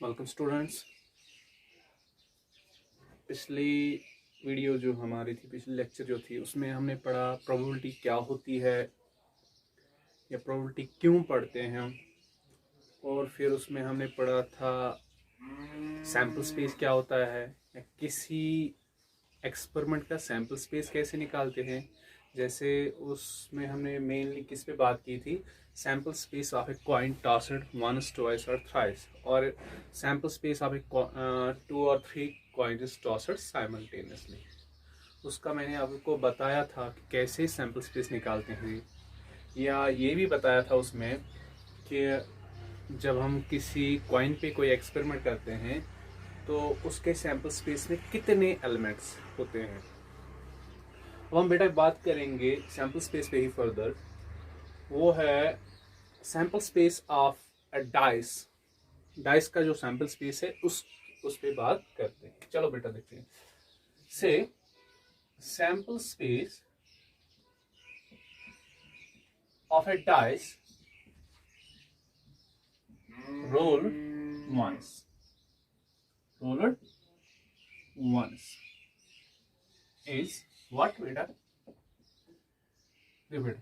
Welcome students. पिछली video जो हमारी थी, पिछली लेक्चर जो थी, उसमें हमने पढ़ा प्रोबेबिलिटी क्या होती है या प्रोबेबिलिटी क्यों पढ़ते हैं हम, और फिर उसमें हमने पढ़ा था सैम्पल स्पेस क्या होता है या किसी एक्सपेरिमेंट का सैम्पल स्पेस कैसे निकालते हैं। जैसे उसमें हमने मेनली किस पे बात की थी, sample space of a coin tossed once twice और थ्राइस, और सैम्पल स्पेस ऑफ ए 2 और 3 कॉइन्स टॉस्ड साइमल्टेनियसली। उसका मैंने आपको बताया था कि कैसे सैम्पल स्पेस निकालते हैं, या ये भी बताया था उसमें कि जब हम किसी कॉइन पे कोई एक्सपेरिमेंट करते हैं तो उसके सैम्पल स्पेस में कितने एलिमेंट्स होते हैं। अब हम बेटा बात करेंगे सैम्पल स्पेस पे ही फर्दर, वो है sample space of a dice. Dice का जो सैम्पल स्पेस है उस पे बात करते हैं। चलो बेटा देखते हैं। से sample space of a dice rolled once is what बेटा। देखो बेटा,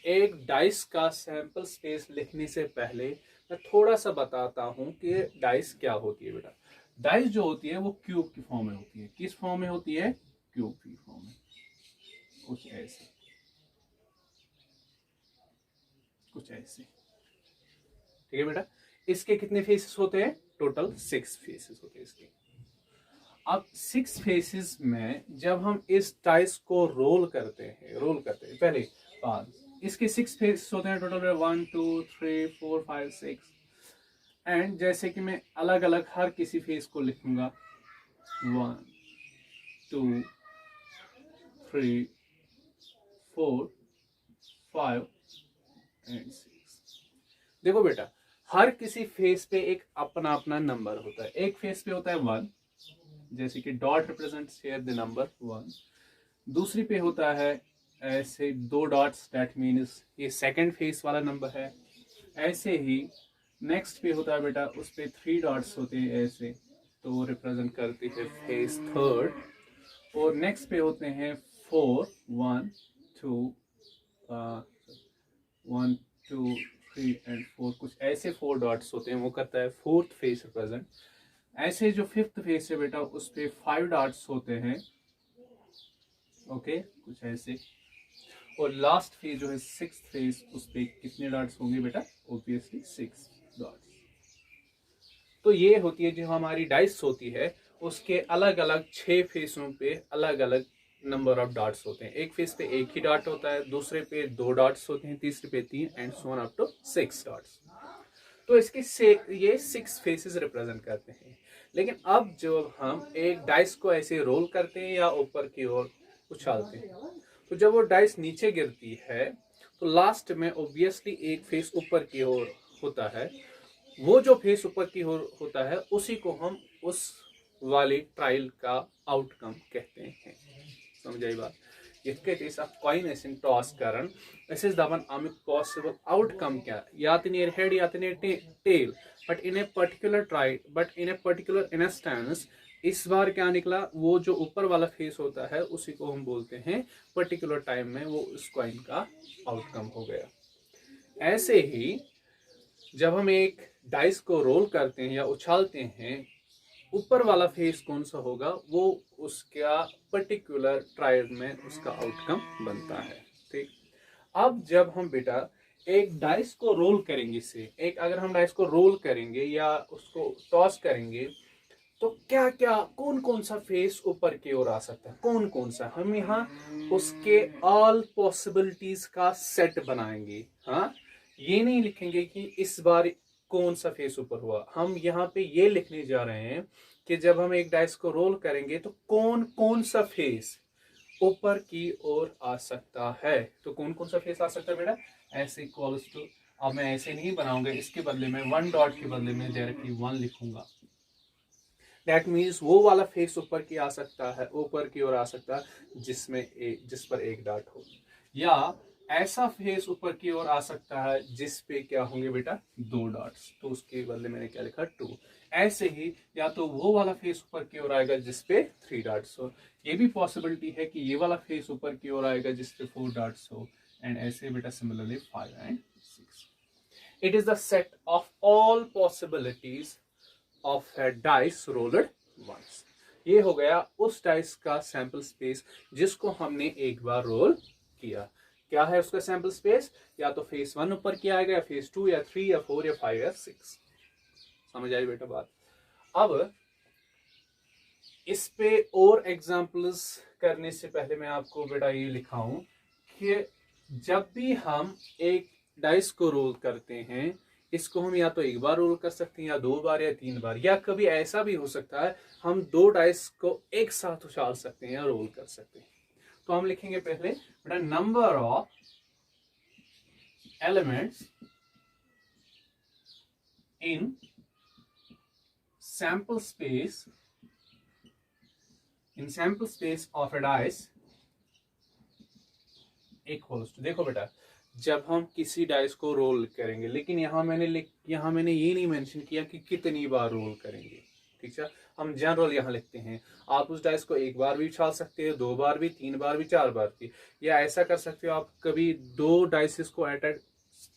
एक डाइस का सैंपल स्पेस लिखने से पहले मैं थोड़ा सा बताता हूं कि डाइस क्या होती है बेटा। डाइस जो होती है वो क्यूब की फॉर्म में होती है। किस फॉर्म में होती है? क्यूब की फॉर्म में, कुछ ऐसे ठीक है बेटा। इसके कितने फेसेस होते हैं? टोटल 6 फेसेस होते हैं इसके। अब 6 फेसेस में जब हम इस डाइस को रोल करते हैं पहले 5, इसके 6 फेसेस होते हैं टोटल 1 2 3 4 5 6। एंड जैसे कि मैं अलग अलग हर किसी फेस को लिखूंगा 1 2 3 4 5 एंड 6। देखो बेटा, हर किसी फेस पे एक अपना अपना नंबर होता है। एक फेस पे होता है 1, जैसे कि dot represents here the number 1। दूसरी पे होता है ऐसे 2 डॉट्स, दैट मीन्स ये सेकंड फेस वाला नंबर है। ऐसे ही नेक्स्ट पे होता है बेटा, उस पे 3 डॉट्स होते हैं ऐसे, तो रिप्रेजेंट करती है फेस थर्ड। और नेक्स्ट पे होते हैं 4 1 2 1 2 3 एंड 4, कुछ ऐसे 4 डॉट्स होते हैं, वो करता है फोर्थ फेस रिप्रेजेंट। ऐसे जो फिफ्थ फेस है बेटा, उस पे 5 डॉट्स होते हैं, ओके, कुछ ऐसे। और लास्ट फेज जो है 6th फेज, उस पे कितने डॉट्स होंगे बेटा? Obviously 6 dots. तो ये होती है जो हमारी डाइस होती है, उसके अलग अलग 6 फेसों पे अलग अलग नंबर ऑफ डॉट्स होते हैं। एक फेस पे एक ही डॉट होता है, दूसरे पे 2 डॉट्स होते हैं, तीसरे पे 3 and so on up to 6 dots. तो इसके से ये 6 फेसेस रिप्रेजेंट करते हैं। लेकिन अब जब हम एक डाइस को ऐसे रोल करते हैं या ऊपर की ओर उछालते हैं, तो जब वो डाइस नीचे गिरती है तो लास्ट में ऑब्वियसली एक फेस ऊपर की ओर होता है। वो जो फेस ऊपर की ओर होता है उसी को हम उस वाली ट्रायल का आउटकम कहते हैं। समझ आई बात? Yet case of coin is in toss current. This is the one possible outcome क्या? या तो near head या तो near tail. But in a particular instance, इस बार क्या निकला? वो जो ऊपर वाला फेस होता है उसी को हम बोलते हैं पर्टिकुलर टाइम में वो उस कॉइन का आउटकम हो गया। ऐसे ही जब हम एक डाइस को रोल करते हैं या उछालते हैं, ऊपर वाला फेस कौन सा होगा वो उसका पर्टिकुलर ट्रायल में उसका आउटकम बनता है। ठीक। अब जब हम बेटा एक डाइस को रोल करेंगे, अगर हम डाइस को रोल करेंगे या उसको टॉस करेंगे, तो क्या क्या कौन कौन सा फेस ऊपर की ओर आ सकता है, कौन कौन सा, हम यहाँ उसके ऑल पॉसिबिलिटीज का सेट बनाएंगे। हाँ, ये नहीं लिखेंगे कि इस बार कौन सा फेस ऊपर हुआ, हम यहाँ पे ये लिखने जा रहे हैं कि जब हम एक डाइस को रोल करेंगे तो कौन कौन सा फेस ऊपर की ओर आ सकता है। तो कौन कौन सा फेस आ सकता है बेटा? ऐसे इक्वल्स टू, अब मैं ऐसे नहीं बनाऊंगा, इसके बदले में 1 डॉट के बदले में डायरेक्टली 1 लिखूंगा। दैट मीन्स वो वाला फेस ऊपर की आ सकता है, ऊपर की ओर आ सकता है जिस पर एक डॉट हो। या ऐसा फेस ऊपर की ओर आ सकता है जिस पे क्या होंगे बेटा, 2 डॉट्स, तो उसके बदले मैंने क्या लिखा, 2। ऐसे ही या तो वो वाला फेस ऊपर की ओर आएगा जिस पे 3 डॉट्स हो, ये भी पॉसिबिलिटी है कि ये वाला फेस ऊपर की ओर आएगा जिस पे 4 डॉट्स हो, एंड ऐसे बेटा similarly 5 and 6। It is the set of all possibilities of a dice rolled once। ये हो गया उस डाइस का सैंपल स्पेस जिसको हमने एक बार रोल किया। क्या है उसका सैंपल स्पेस, या तो फेस 1 ऊपर किया आएगा, या फेस 2 या 3 या 4 या 5 या 6। समझ आई बेटा बात। अब इस पे और एग्जांपल्स करने से पहले मैं आपको बेटा ये लिखाऊं कि जब भी हम एक डाइस को रोल करते हैं, इसको हम या तो एक बार रोल कर सकते हैं, या 2 बार, या 3 बार, या कभी ऐसा भी हो सकता है हम 2 डाइस को एक साथ उछाल सकते हैं या रोल कर सकते हैं। तो हम लिखेंगे पहले बेटा number of elements in sample space of a dice equals to, देखो बेटा जब हम किसी डाइस को रोल करेंगे, लेकिन यहां मैंने ये नहीं मेंशन किया कि कितनी बार रोल करेंगे, ठीक है। हम जनरल यहां लिखते हैं, आप उस डाइस को एक बार भी उछाल सकते हो, 2 बार भी, 3 बार भी, 4 बार भी, या ऐसा कर सकते हो आप कभी 2 डाइसेस को एट ए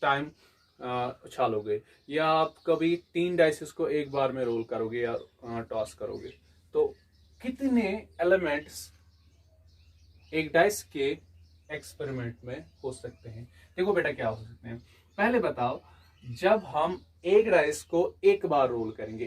टाइम उछालोगे, या आप कभी 3 डाइसेस को एक बार में रोल करोगे या टॉस करोगे। तो कितने एलिमेंट्स एक डाइस के एक्सपेरिमेंट में हो सकते हैं। देखो बेटा क्या हो सकते हैं, पहले बताओ, जब हम एक डाइस को एक बार रोल करेंगे,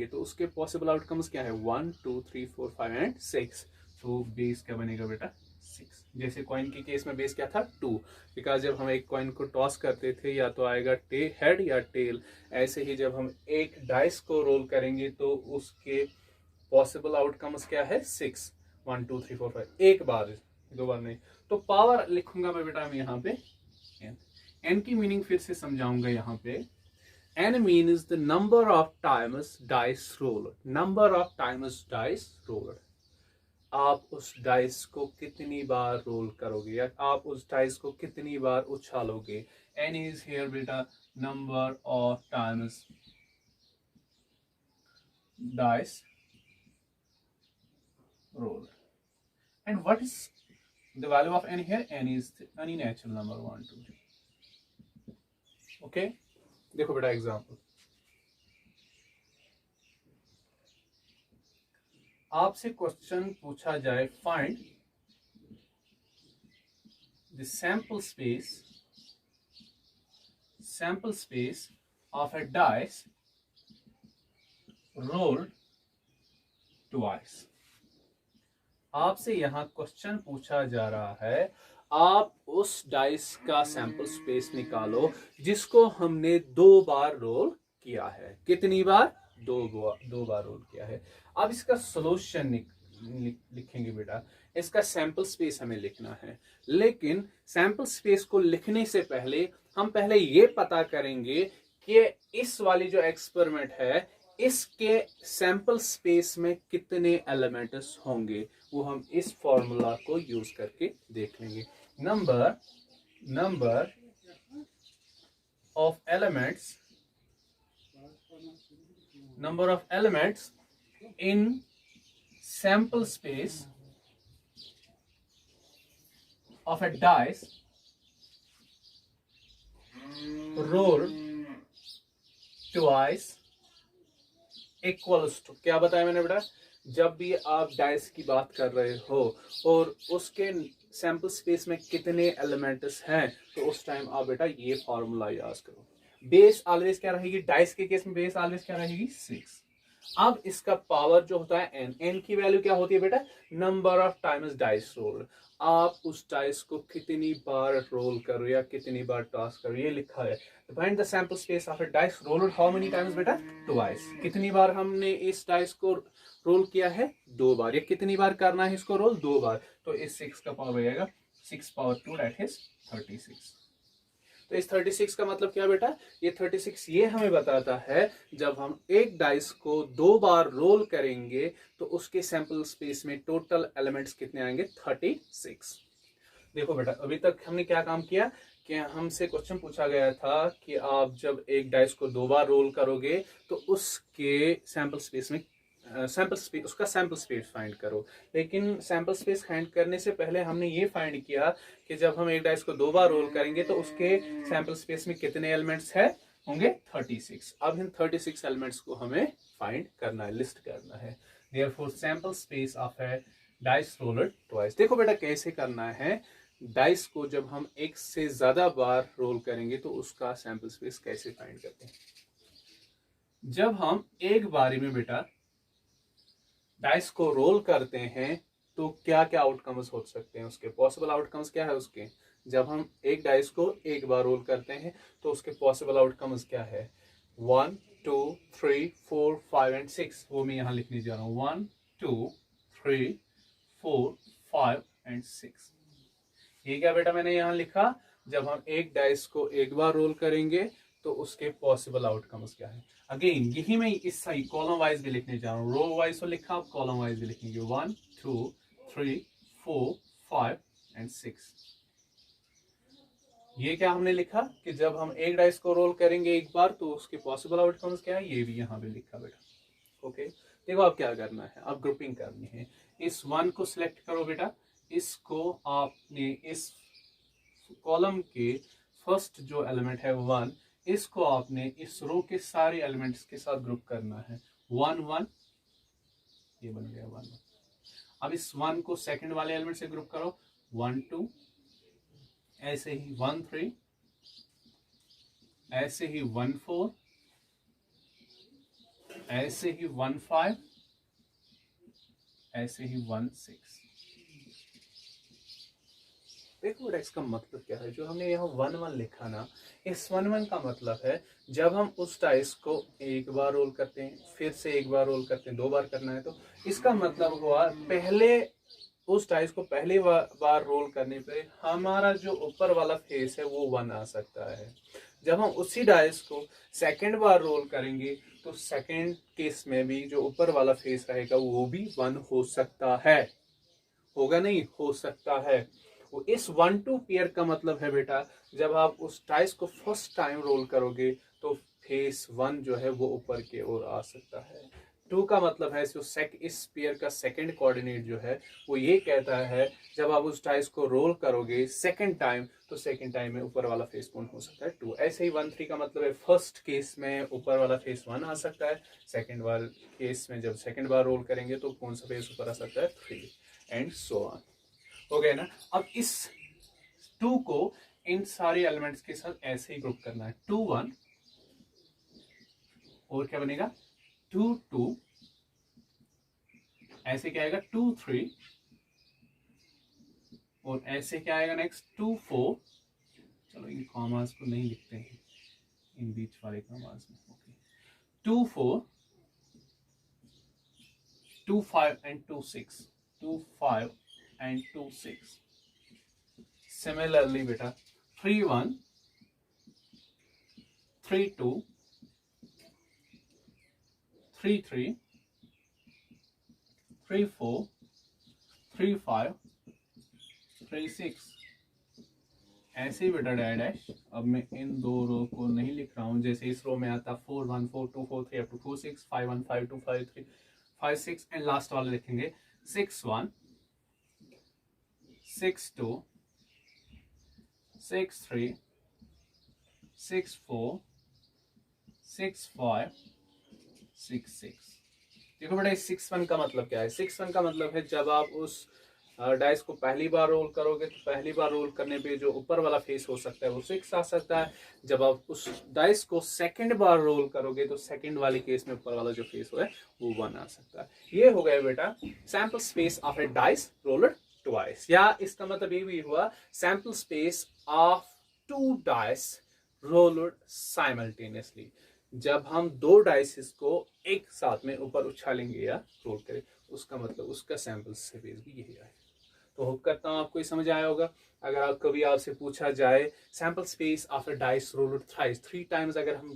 तो उसके पॉसिबल आउटकम्स क्या है, 1 2 3 4 5 एंड 6। तो बेस क्या बनेगा बेटा, 6। जैसे कॉइन के केस में बेस क्या था, 2, बिकॉज जब हम एक कॉइन को टॉस करते थे या तो आएगा हेड या टेल। ऐसे ही जब हम एक डाइस को रोल करेंगे तो उसके पॉसिबल आउटकम्स क्या है, 6, 1 2 3 4 5, एक बार, 2 बार नहीं। तो पावर लिखूंगा मैं बेटा यहाँ पे एन की मीनिंग फिर से समझाऊंगा यहाँ पे। N means the number of times dice rolled, number of times dice rolled. आप उस डाइस को कितनी बार रोल करोगे, या आप उस डाइस को कितनी बार उछालोगे। एन इज हियर बेटा number of times dice rolled. And what is the value of n here? N is any natural number 1 2 3. Okay, देखो बेटा एग्जांपल, आपसे क्वेश्चन पूछा जाए find the sample space of a dice rolled twice. आपसे यहां question पूछा जा रहा है, आप उस डाइस का सैंपल स्पेस निकालो जिसको हमने 2 बार रोल किया है। कितनी बार, 2 बार रोल किया है। अब इसका सोल्यूशन लिखेंगे बेटा, इसका सैंपल स्पेस हमें लिखना है, लेकिन सैंपल स्पेस को लिखने से पहले हम पहले ये पता करेंगे कि इस वाली जो एक्सपेरिमेंट है इसके सैंपल स्पेस में कितने एलिमेंट्स होंगे, वो हम इस फॉर्मूला को यूज करके देख लेंगे। Number of elements in sample space of a dice rolled twice equals to, क्या बताया मैंने बेटा, जब भी आप डाइस की बात कर रहे हो और उसके सैंपल स्पेस में कितने एलिमेंट्स हैं, तो उस टाइम आप बेटा ये फॉर्मूला याद करो। बेस ऑलवेज क्या रहेगी, डाइस के केस में बेस ऑलवेज क्या रहेगी, 6। अब इसका पावर जो होता है एन की वैल्यू क्या होती है बेटा, number of times dice rolled. आप उस डाइस को कितनी बार रोल करो या कितनी बार टॉस करो, ये लिखा है। Find the sample space of a dice rolled how many times बेटा, ट्वाइस। कितनी बार हमने इस डाइस को रोल किया है, 2 बार। ये कितनी बार करना है इसको रोल, 2 बार। तो इस 6 का पावर आएगा 6 पावर 2 दैट इज 36। तो इस 36 का मतलब क्या बेटा, ये 36 ये हमें बताता है जब हम एक डाइस को 2 बार रोल करेंगे तो उसके सैंपल स्पेस में टोटल एलिमेंट्स कितने आएंगे, 36। देखो बेटा, अभी तक हमने क्या काम किया कि हमसे क्वेश्चन पूछा गया था कि आप जब एक डाइस को 2 बार रोल करोगे तो उसके सैंपल स्पेस में उसका सैंपल स्पेस फाइंड करो। लेकिन सैंपल स्पेस फाइंड करने से पहले हमने ये फाइंड किया कि जब हम एक डाइस को 2 बार रोल करेंगे तो उसके सैंपल स्पेस में कितने एलिमेंट्स है होंगे 36। अब इन 36 एलिमेंट्स को हमें फाइंड करना है, लिस्ट करना है। Therefore sample space of a dice roller twice. देखो बेटा कैसे करना है, डाइस को जब हम एक से ज्यादा बार रोल करेंगे तो उसका सैंपल स्पेस कैसे फाइंड करते हैं। जब हम एक बारी में बेटा डाइस को रोल करते हैं तो क्या क्या आउटकम्स हो सकते हैं, उसके पॉसिबल आउटकम्स क्या है उसके। जब हम एक डाइस को एक बार रोल करते हैं तो उसके पॉसिबल आउटकम्स क्या है, 1 2 3 4 5 एंड 6। वो मैं यहां लिखने जा रहा हूं, 1 2 3 4 5 एंड 6। ये क्या बेटा मैंने यहां लिखा, जब हम एक डाइस को एक बार रोल करेंगे तो उसके पॉसिबल आउटकम्स क्या है। अगेन यही मैं इस सही कॉलम वाइज भी लिखने जा रहा हूँ, रो वाइज तो लिखा, आप कॉलम वाइज भी लिखेंगे, 1 2 3 4 5 एंड 6। ये क्या हमने लिखा कि जब हम एक डाइस को रोल करेंगे एक बार तो उसके पॉसिबल आउटकम्स क्या है, ये भी यहाँ पे लिखा बेटा। ओके, देखो आप क्या करना है, आप ग्रुपिंग करनी है। इस 1 को सिलेक्ट करो बेटा, इसको आपने इस कॉलम के फर्स्ट जो एलिमेंट है 1, इसको आपने इस रो के सारे एलिमेंट्स के साथ ग्रुप करना है। 1 1, ये बन गया 1 1। अब इस 1 को सेकंड वाले एलिमेंट से ग्रुप करो, 1 2, ऐसे ही 1 3, ऐसे ही 1 4, ऐसे ही 1 5, ऐसे ही 1 6। देखो बेटा इसका मतलब क्या है, जो हमने यहाँ 1 1 लिखा ना, इस 1 1 का मतलब है जब हम उस डाइस को एक बार रोल करते हैं, फिर से एक बार रोल करते हैं, 2 बार करना है, तो इसका मतलब हुआ पहले उस डाइस को पहली बार रोल करने पे हमारा जो ऊपर वाला फेस है वो 1 आ सकता है। जब हम उसी डाइस को सेकंड बार रोल करेंगे तो सेकंड केस में भी जो ऊपर वाला फेस रहेगा वो भी 1 हो सकता है, होगा नहीं, हो सकता है। वो इस 1 2 पेयर का मतलब है बेटा, जब आप उस डाइस को फर्स्ट टाइम रोल करोगे तो फेस 1 जो है वो ऊपर की ओर आ सकता है। 2 का मतलब है जो इस पेयर का सेकंड कोऑर्डिनेट जो है वो ये कहता है जब आप उस डाइस को रोल करोगे सेकंड टाइम तो सेकंड टाइम में ऊपर वाला फेस कौन हो सकता है, 2। ऐसे ही 1 3 का मतलब है फर्स्ट केस में ऊपर वाला फेस 1 आ सकता है, सेकंड वाला केस में जब सेकंड बार रोल करेंगे तो कौन सा फेस ऊपर आ सकता है, 3 एंड सो ऑन। हो गया ना। अब इस 2 को इन सारे एलिमेंट्स के साथ ऐसे ही ग्रुप करना है, 2 1, और क्या बनेगा 2 2, ऐसे क्या आएगा 2 3, और ऐसे क्या आएगा नेक्स्ट 2 4। चलो इन कॉमास को नहीं लिखते हैं, इन बीच वाले कॉमास में। Okay, 2 4 2 5 and 2 6, 2 5 and 2 6। Similarly बेटा 3 1 3 2 3 3 3 4 3 5 3 6। ऐसे ही बेटा डैश। अब मैं इन 2 रो को नहीं लिख रहा हूं, जैसे इस रो में आता 4 1 4 2 4 3 up to 4 6 5 1 5 2 5 3 5 6 एंड लास्ट वाले लिखेंगे 6 1 6 2 6 3 6 4 6 5 6 6। देखो बेटा इस 6 1 का मतलब क्या है, 6 1 का मतलब है जब आप उस डाइस को पहली बार रोल करोगे तो पहली बार रोल करने पे जो ऊपर वाला फेस हो सकता है वो 6 आ सकता है। जब आप उस डाइस को सेकंड बार रोल करोगे तो सेकंड वाले केस में ऊपर वाला जो फेस है वो 1 आ सकता है। ये हो गया बेटा sample space of a dice roller twice, या इसका मतलब ये भी हुआ sample space of 2 dice roller simultaneously. जब हम 2 डाइसेस को एक साथ में ऊपर उछालेंगे या रोल करें उसका मतलब उसका सैंपल स्पेस भी यही आएगा। तो होप करता हूँ आपको ये समझ आया होगा। अगर आप कभी आपसे पूछा जाए sample space of a dice roller thrice 3 times, अगर हम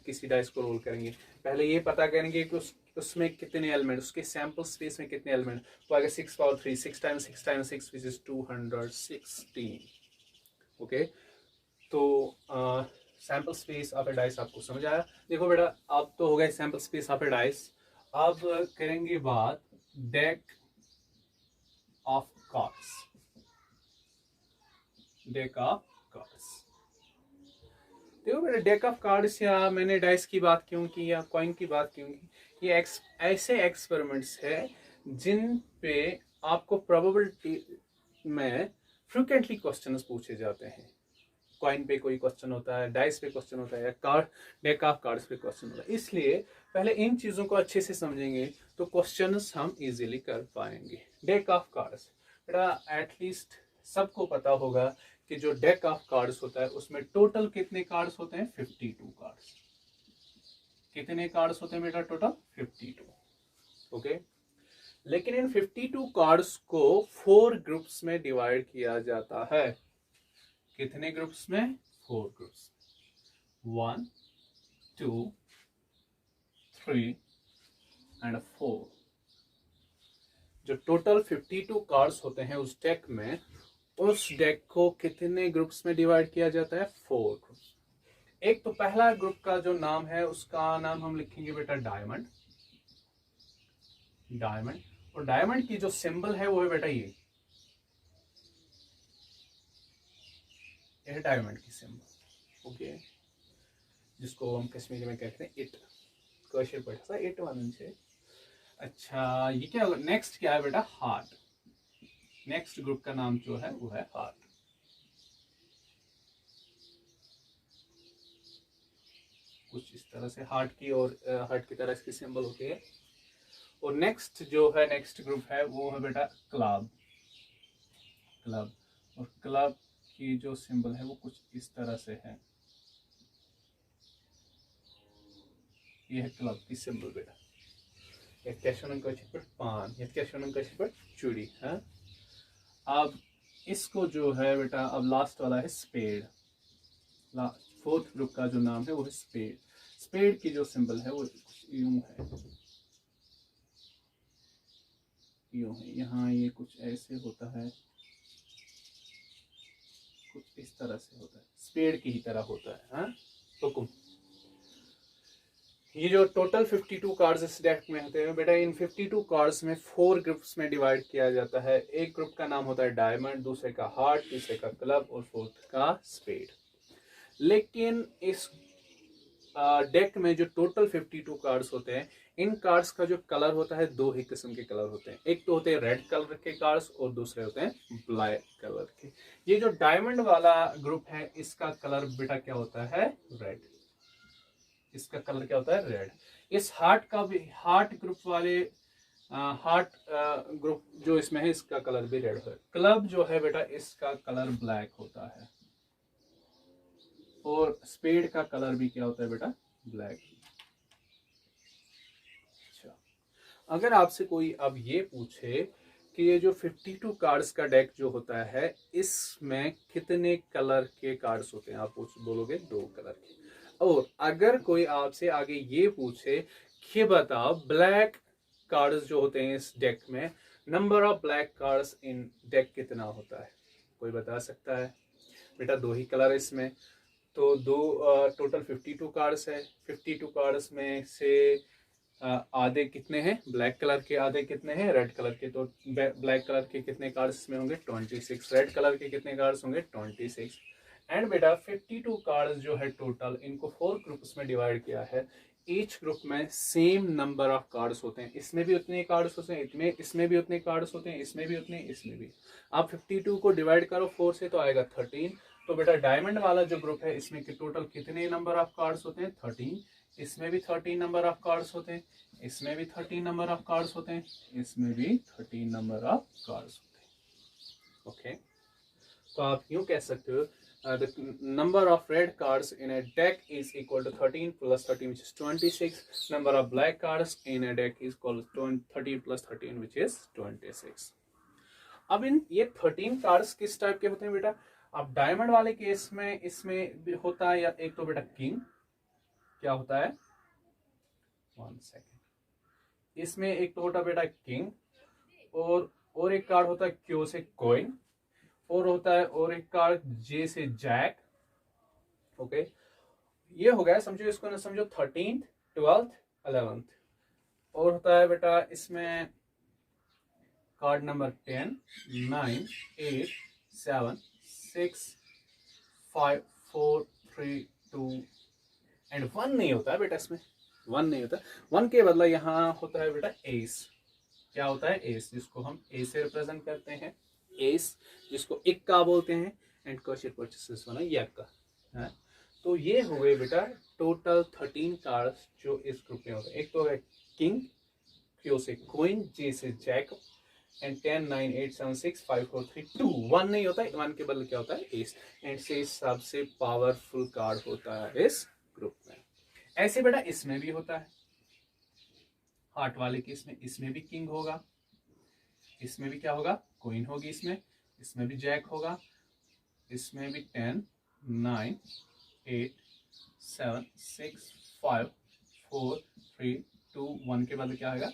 किसी डाइस को रोल करेंगे पहले ये पता करेंगे कि उसमें कितने एलिमेंट, उसके सैंपल स्पेस में कितने एलिमेंट, वो आएगा 6 power 3, 6 times 6 times 6 which is 216। Okay, तो sample space of a dice आपको समझ आया। देखो बेटा, अब तो हो गया sample space of a dice. अब करेंगे बात deck of cards. Deck of cards, देखो बेटा, डेक ऑफ कार्ड्स या मैंने डाइस की बात क्यों की या कॉइन की बात क्यों की, ये ऐसे एक्सपेरिमेंट्स है जिन पे आपको प्रोबेबिलिटी में फ्रिक्वेंटली क्वेश्चंस पूछे जाते हैं। कॉइन पे कोई क्वेश्चन होता है, डाइस पे क्वेश्चन होता है, या कार्ड डेक ऑफ कार्ड्स पे क्वेश्चन होता है। इसलिए पहले इन चीजों को अच्छे से समझेंगे तो क्वेश्चंस हम इजीली कर पाएंगे। डेक ऑफ कार्ड्स बेटा, एटलीस्ट सबको पता होगा कि जो डेक ऑफ कार्ड्स होता है उसमें टोटल कितने कार्ड्स होते हैं, 52 कार्ड्स। कितने कार्ड्स होते हैं बेटा, टोटल 52। ओके, लेकिन इन 52 कार्ड्स को 4 ग्रुप्स में डिवाइड किया जाता है। कितने ग्रुप्स में, 4 ग्रुप्स, 1 2 3 एंड 4। जो टोटल 52 कार्ड्स होते हैं उस डेक में, उस डेक को कितने ग्रुप्स में डिवाइड किया जाता है, 4 ग्रुप्स। एक तो पहला ग्रुप का जो नाम है उसका नाम हम लिखेंगे बेटा डायमंड। डायमंड, और डायमंड की जो सिंबल है वो है बेटा ये है डायमंड की सिंबल। ओके, जिसको हम कश्मीरी में कहते हैं इट, क्वेश्चन पढ़ा था इट वन से। अच्छा, ये क्या होगा, नेक्स्ट क्या है बेटा, हार्ट। नेक्स्ट ग्रुप का नाम जो है वो है हार्ट। कुछ इस तरह से हार्ट की, और हार्ट की तरह इसकी सिंबल होती है। और नेक्स्ट जो है, नेक्स्ट ग्रुप है वो है बेटा क्लब। क्लब, और क्लब की जो सिंबल है वो कुछ इस तरह से है। ये है क्लब की सिंबल बेटा। पान, चूड़ी। हाँ, अब इसको जो है बेटा, अब लास्ट वाला है स्पेड। फोर्थ ग्रुप का जो नाम है वो है स्पेड। स्पेड की जो सिंबल है वो यूं है, यूं है। यहाँ ये कुछ ऐसे होता है, कुछ इस तरह से होता है, स्पेड की ही तरह होता है। हाँ, हुकुम। ये जो टोटल 52 कार्ड्स इस डेक में होते हैं बेटा, इन 52 कार्ड्स में 4 ग्रुप्स में डिवाइड किया जाता है। एक ग्रुप का नाम होता है डायमंड, दूसरे का हार्ट, तीसरे का क्लब, और फोर्थ का स्पेड। लेकिन इस डेक में जो टोटल 52 कार्ड्स होते हैं, इन कार्ड्स का जो कलर होता है, 2 ही किस्म के कलर होते हैं। एक तो होते हैं रेड कलर के कार्ड्स, और दूसरे होते हैं ब्लैक कलर के। ये जो डायमंड वाला ग्रुप है, इसका कलर बेटा क्या होता है, रेड। इसका कलर क्या होता है, रेड। इस हार्ट का भी, हार्ट ग्रुप वाले, हार्ट ग्रुप जो इसमें है, इसका कलर भी रेड है। क्लब जो है बेटा, इसका कलर ब्लैक होता है, और स्पेड का कलर भी क्या होता है बेटा, ब्लैक। अच्छा, अगर आपसे कोई अब ये पूछे कि ये जो 52 कार्ड्स का डेक जो होता है, इसमें कितने कलर के कार्ड्स होते हैं, आप बोलोगे 2 कलर के। और अगर कोई आपसे आगे ये पूछे कि बताओ ब्लैक कार्ड्स जो होते हैं इस डेक में, number of black cards in deck कितना होता है, कोई बता सकता है बेटा? 2 ही कलर है इसमें, तो 2 टोटल 52 कार्ड्स है। 52 कार्ड्स में से आधे कितने हैं ब्लैक कलर के, आधे कितने हैं रेड कलर के। तो ब्लैक कलर के कितने कार्ड्स इसमें होंगे, 26। रेड कलर के कितने कार्ड्स होंगे, 26। एंड बेटा 52 कार्ड्स जो है टोटल, इनको 4 ग्रुप्स में डिवाइड किया है। ईच ग्रुप में सेम नंबर ऑफ कार्ड्स होते हैं। इसमें भी उतने कार्ड्स होते हैं, इसमें भी उतने कार्ड्स होते हैं, इसमें भी उतने, इसमें भी। आप 52 को डिवाइड करो 4 से तो आएगा 13। तो बेटा डायमंड वाला जो ग्रुप है, इसमें टोटल कितने नंबर ऑफ कार्ड्स होते हैं, 13। इसमें भी 13 नंबर ऑफ कार्ड्स होते हैं, इसमें भी 13 नंबर ऑफ कार्ड्स होते हैं, इसमें भी 13 नंबर ऑफ कार्ड्स होते हैं। ओके, तो आप यूं कह सकते हो the number of red cards in a deck is equal to 13 plus 13 which is 26. Number of black cards in a deck is equal to 13 plus 13 which is 26. अब इन ये 13 कार्ड्स किस टाइप के होते हैं बेटा? अब डायमंड वाले केस में इसमें होता है या एक तो बेटा किंग, क्या होता है, 1 सेकेंड, इसमें एक तो होता बेटा किंग, और एक कार्ड होता है क्यू से कोइन, और होता है और एक कार्ड जे से जैक। ओके, ये हो गया, समझो इसको ना, समझो 13th 12th 11th। और होता है बेटा इसमें कार्ड नंबर 10 9 8 7 6 5 4 3 2 एंड 1 नहीं होता है बेटा, इसमें 1 नहीं होता। 1 के बदला यहाँ होता है बेटा एस। क्या होता है? एस, जिसको हम ए से रिप्रेजेंट करते हैं, एस जिसको इक्का बोलते हैं, एंड कर्सिव परचेसेस वाला यक्का है। तो ये हो गए बेटा टोटल 13 कार्ड्स जो इस ग्रुप में होते हैं। एक तो है किंग, क्यू से क्वीन, जे से जैक, एंड 10 9 8 7 6 5 4 3 2। 1 नहीं होता है, 1 के बदले क्या होता है? एस। एंड से सबसे पावरफुल कार्ड होता है इस ग्रुप में। ऐसे बेटा इसमें भी होता है, हार्ट वाले केस में इसमें भी किंग होगा, इसमें भी क्या होगा? क्वीन होगी, इसमें भी जैक होगा, इसमें भी 10 9 8 7 6 5 4 3 2 1 के बाद क्या आएगा?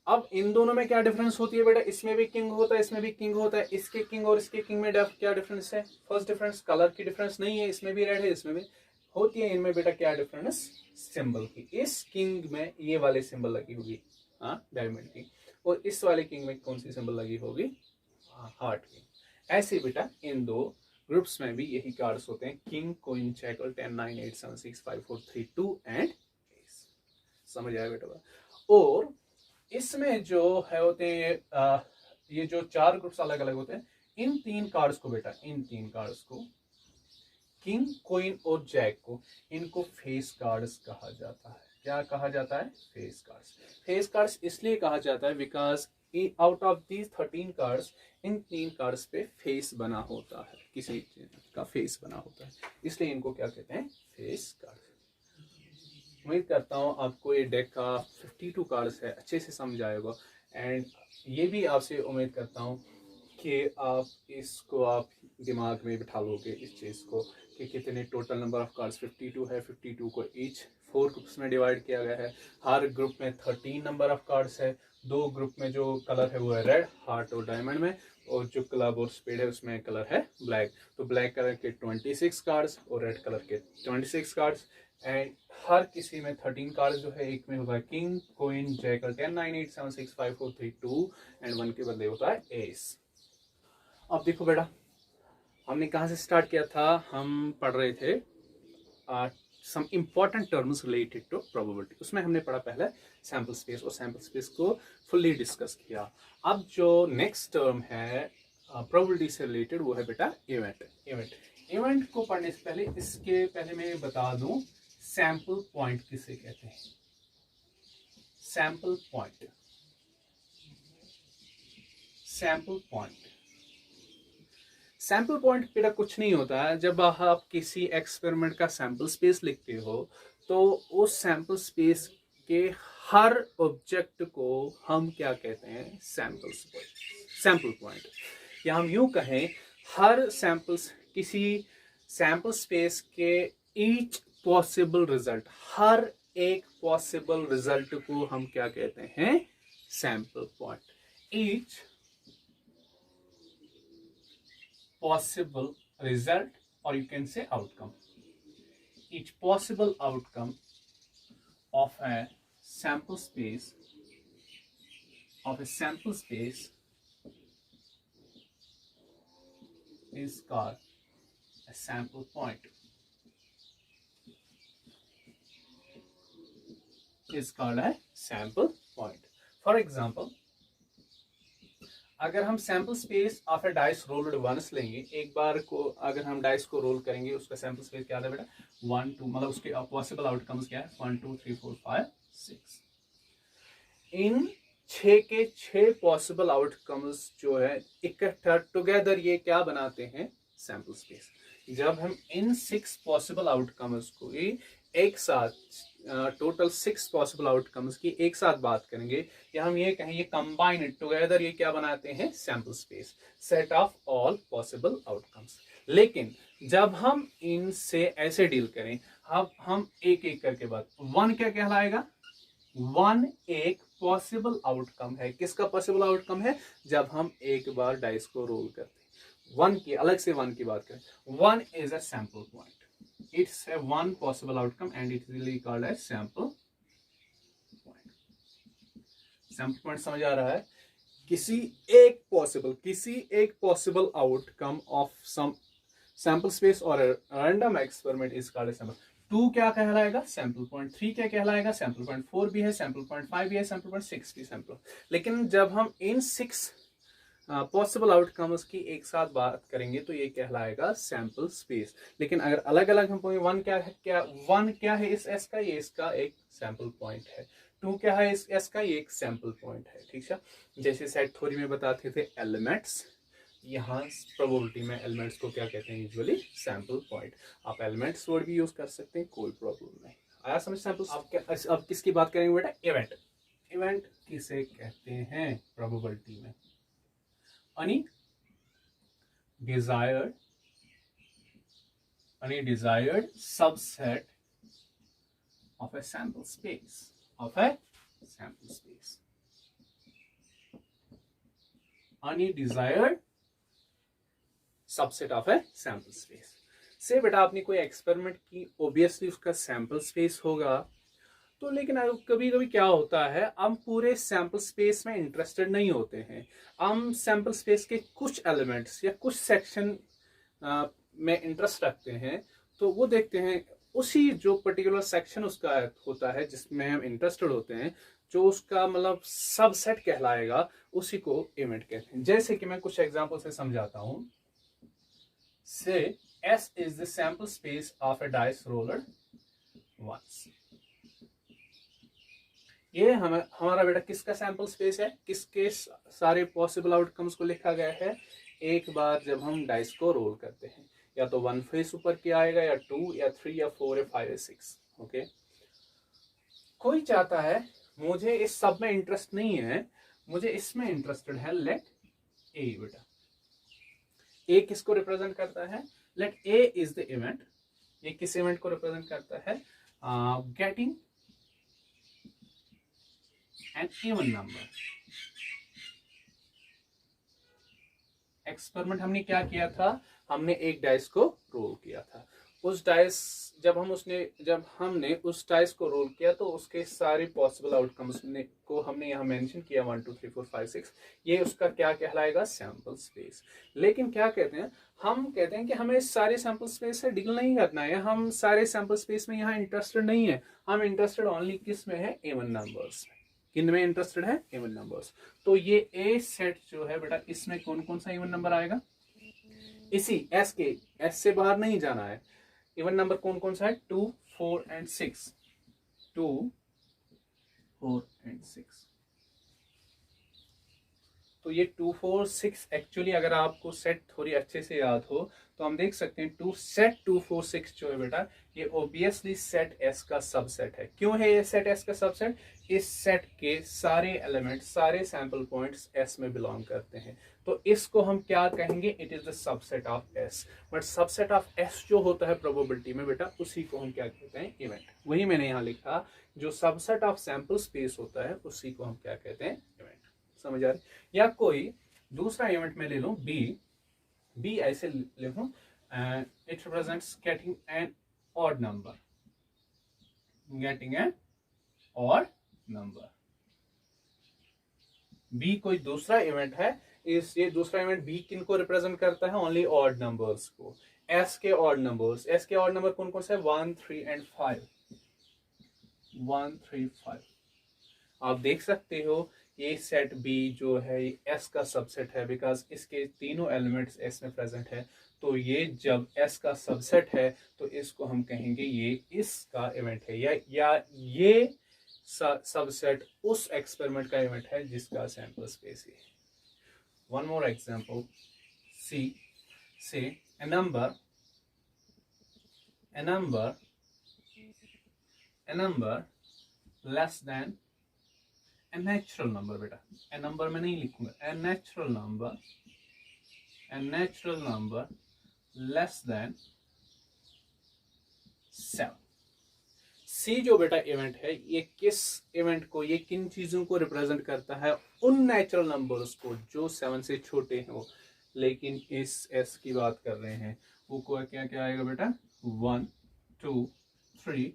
अब इन दोनों में क्या डिफरेंस होती है बेटा? इसमें भी किंग होता है, इसमें भी किंग होता है। इसके किंग और इसके किंग में क्या डिफरेंस है? फर्स्ट डिफरेंस कलर की डिफरेंस नहीं है, इसमें भी रेड है, इसमें भी होती है। इनमें बेटा क्या डिफरेंस? सिंबल की। इस किंग में ये वाले सिंबल लगी होगी, डायमंड की, और इस वाले किंग में कौन सी सिंबल लगी होगी? हार्ट की। ऐसे बेटा इन दो ग्रुप्स में भी यही कार्ड्स होते हैं, किंग क्वीन जैक और 10 9 8 7 6 5 4 3 2 एंड एस। समझ आया बेटा? और इसमें जो है होते हैं ये जो 4 ग्रुप्स अलग अलग होते हैं, इन 3 कार्ड्स को बेटा, इन 3 कार्ड्स को, किंग क्वीन और जैक को, इनको फेस कार्ड्स कहा जाता है। क्या कहा जाता है? Face cards. फेस कार्ड्स इसलिए कहा जाता है because out of these 13 cards, in 3 cards पे फेस बना होता है, किसी का फेस बना होता है, इसलिए इनको क्या कहते हैं? Face cards. उम्मीद करता हूँ आपको ये डेक का 52 कार्ड्स है अच्छे से समझ आएगा, एंड ये भी आपसे उम्मीद करता हूँ कि आप इसको आप दिमाग में बिठा लोगे इस चीज़ को कि कितने टोटल नंबर ऑफ कार्ड्स 52 है। 52 को ईच 4 ग्रुप्स में डिवाइड किया गया है। हर ग्रुप में 13 नंबर ऑफ कार्ड्स है। 2 ग्रुप में जो कलर है वो है रेड, हार्ट और डायमंड में, और जो क्लब और स्पेड है उसमें कलर है ब्लैक। तो ब्लैक कलर के 26 कार्ड्स और रेड कलर के 26 कार्ड्स, एंड हर किसी में 13 कार्ड्स जो है, एक में होता है किंग क्वीन जैक 10 9 8 7 6 5 4 3 2 एंड 1 के बदले होता है एस। अब देखो बेटा, हमने कहाँ से स्टार्ट किया था? हम पढ़ रहे थे some important terms related to probability. उसमें हमने पढ़ा पहले सैम्पल स्पेस, और सैम्पल स्पेस को फुल्ली डिस्कस किया। अब जो नेक्स्ट टर्म है प्रोबेबिलिटी से रिलेटेड, वो है बेटा इवेंट। इवेंट को पढ़ने से पहले, इसके पहले मैं बता दूं सैंपल पॉइंट किसे कहते हैं। Sample point, sample point, sample point बेटा कुछ नहीं होता है। जब आप किसी एक्सपेरिमेंट का सैंपल स्पेस लिखते हो, तो उस सैंपल स्पेस के हर ऑब्जेक्ट को हम क्या कहते हैं? Sample point. या हम यूं कहें, हर सैंपल्स, किसी सैंपल स्पेस के ईच पॉसिबल रिजल्ट, हर एक पॉसिबल रिजल्ट को हम क्या कहते हैं? Sample point. Each possible result, or you can say outcome. Each possible outcome of a sample space is called a sample point. Is called a sample point. For example, अगर हम sample space of a dice rolled once लेंगे, एक बार को अगर हम dice को role करेंगे, उसका सैंपल स्पेस क्या था बेटा? 1 2, मतलब उसके पॉसिबल आउटकम्स क्या है? 1 2 3 4 5 6। इन 6 के 6 पॉसिबल आउटकम्स जो है इकट्ठा टुगेदर ये क्या बनाते हैं? Sample space. जब हम इन 6 पॉसिबल आउटकम्स को एक साथ, टोटल 6 पॉसिबल आउटकम्स की एक साथ बात करेंगे, या हम ये कहें ये कंबाइन टुगेदर ये क्या बनाते हैं? Sample space, set of all possible outcomes. लेकिन जब हम इनसे ऐसे डील करें, हम एक एक करके बात, 1 क्या कहलाएगा? वन एक पॉसिबल आउटकम है। किसका पॉसिबल आउटकम है? जब हम एक बार डाइस को रोल करते हैं। वन की अलग से वन की बात करें, one is a sample point, it's a one possible outcome and it is called as sample point. Sample point समझ आ रहा है? किसी एक possible outcome of some sample space और random experiment is called sample. 2 क्या कहलाएगा? Sample point. 3 क्या कहलाएगा? Sample point. 4 भी है, सैंपल पॉइंट 5 भी है, सैंपल पॉइंट 6 भी सैंपल। लेकिन जब हम इन 6 पॉसिबल आउटकम्स की एक साथ बात करेंगे तो ये कहलाएगा सैंपल स्पेस। लेकिन अगर अलग अलग हम बोलेंगे, वन क्या है इस एस का? ये इसका एक सैंपल पॉइंट है। 2 क्या है इस एस का? ये एक सैंपल पॉइंट है। ठीक है, जैसे सेट थ्योरी में बताते थे एलिमेंट्स, यहाँ प्रोबेबिलिटी में एलिमेंट्स को क्या कहते हैं? Usually sample point. आप एलिमेंट्स वर्ड भी यूज कर सकते हैं, कोई प्रॉब्लम नहीं। आया समझ? सैंपल। अब किसकी बात करेंगे बेटा? इवेंट। इवेंट किसे कहते हैं प्रोबेबिलिटी में? any desired subset of a sample space any desired subset of a sample space से बेटा आपने कोई एक्सपेरिमेंट की, ऑब्वियसली उसका सैंपल स्पेस होगा। तो लेकिन कभी कभी क्या होता है, हम पूरे सैंपल स्पेस में इंटरेस्टेड नहीं होते हैं। हम सैंपल स्पेस के कुछ एलिमेंट्स या कुछ सेक्शन में इंटरेस्ट रखते हैं, तो वो देखते हैं उसी जो पर्टिकुलर सेक्शन उसका होता है जिसमें हम इंटरेस्टेड होते हैं, जो उसका मतलब सबसेट कहलाएगा, उसी को इवेंट कहते हैं। जैसे कि मैं कुछ एग्जांपल से समझाता हूं। से S is the sample space of a dice roller once। ये हमारा बेटा किसका सैंपल स्पेस है? किसके सारे पॉसिबल आउटकम्स को लिखा गया है? एक बार जब हम डाइस को रोल करते हैं, या तो 1 फेस ऊपर के आएगा, या 2 या 3 या 4 या 5 या 6। ओके, कोई चाहता है मुझे इस सब में इंटरेस्ट नहीं है, मुझे इसमें इंटरेस्टेड है, लेट ए। बेटा ए किसको रिप्रेजेंट करता है? Let A is the event. ये किस इवेंट को रिप्रेजेंट करता है? Getting an even number। Experiment हमने क्या किया था? हमने एक डाइस को रोल किया था। उस डाइस जब हमने उस डाइस को रोल किया तो उसके सारे पॉसिबल आउटकम्स को हमने यहाँ मेंशन किया 1 2 3 4 5 6। ये उसका क्या कहलाएगा? Sample space. लेकिन क्या कहते हैं, हम कहते हैं कि हमें सारे सैंपल स्पेस से डील नहीं करना है, हम सारे सैंपल स्पेस में यहाँ इंटरेस्टेड नहीं है। हम इंटरेस्टेड ओनली किस में है? इवन नंबर्स में। किन में इंटरेस्टेड है? Even numbers. तो ये ए सेट जो है बेटा, इसमें कौन कौन सा इवन नंबर आएगा? इसी एस के, एस से बाहर नहीं जाना है। इवन नंबर कौन कौन सा है? 2 4 एंड 6। 2 4 एंड 6। तो ये 2 4 6 एक्चुअली अगर आपको सेट थोड़ी अच्छे से याद हो तो हम देख सकते हैं सेट 2 4 6 जो है बेटा, ये ऑब्वियसली सेट एस का सबसेट है। क्यों है ये सेट एस का सबसेट? इस सेट के सारे एलिमेंट, सारे सैंपल पॉइंट्स एस में बिलोंग करते हैं। तो इसको हम क्या कहेंगे? It is the subset of S. But subset of S जो होता है प्रोबेबिलिटी में बेटा, उसी को हम क्या कहते हैं? इवेंट। वही मैंने यहाँ लिखा, जो सबसेट ऑफ सैंपल स्पेस होता है उसी को हम क्या कहते हैं? इवेंट। समझ आ रही? या कोई दूसरा इवेंट में ले लूं, बी ऐसे लिखूं, it represents getting an odd number, B कोई दूसरा इवेंट है। ये दूसरा इवेंट बी किन को रिप्रेजेंट करता है? ओनली ऑड नंबर्स को। एस के ऑड नंबर कौन कौन से? 1 3 एंड 5। 1 3 5। आप देख सकते हो ये सेट बी जो है एस का सबसेट है, बिकॉज इसके तीनों एलिमेंट्स एस में प्रेजेंट है। तो ये जब एस का सबसेट है तो इसको हम कहेंगे ये इसका इवेंट है, या ये सबसेट उस एक्सपेरिमेंट का इवेंट है जिसका सैंपल स्पेस है। वन मोर एग्जांपल, सी से a number less than a natural number। बेटा a number में नहीं लिखूंगा, a natural number less than 7। सी जो बेटा इवेंट है, ये किस इवेंट को, ये किन चीजों को रिप्रेजेंट करता है? उन नेचुरल नंबर्स को जो 7 से छोटे हो, लेकिन इस एस की बात कर रहे हैं, वो को क्या क्या आएगा बेटा? 1 2 3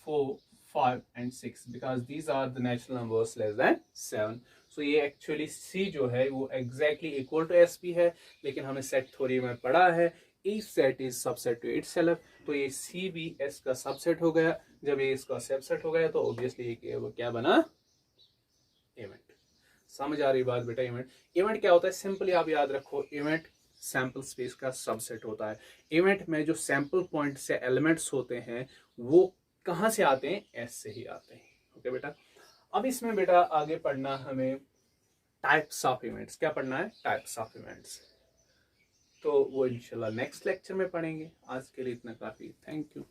4 5 and 6, because these are the natural numbers less than 7। So ये एक्चुअली सी जो है वो एग्जैक्टली इक्वल टू एस भी है, लेकिन हमें सेट थ्योरी में पढ़ा है each set is subset to itself, तो ये सी भी एस का सबसेट हो गया। जब ये इसका सबसेट हो गया तो ऑब्वियसली क्या बना? इवेंट। समझ आ रही बात बेटा? इवेंट क्या होता है? सिंपली आप याद रखो, इवेंट सैंपल स्पेस का सबसेट होता है। इवेंट में जो सैंपल पॉइंट से एलिमेंट्स होते हैं वो कहां से आते हैं? एस से ही आते हैं। ओके बेटा, अब इसमें बेटा आगे पढ़ना हमें टाइप्स ऑफ इवेंट्स। क्या पढ़ना है? Types of events. तो वो इंशाल्लाह नेक्स्ट लेक्चर में पढ़ेंगे। आज के लिए इतना काफी। Thank you.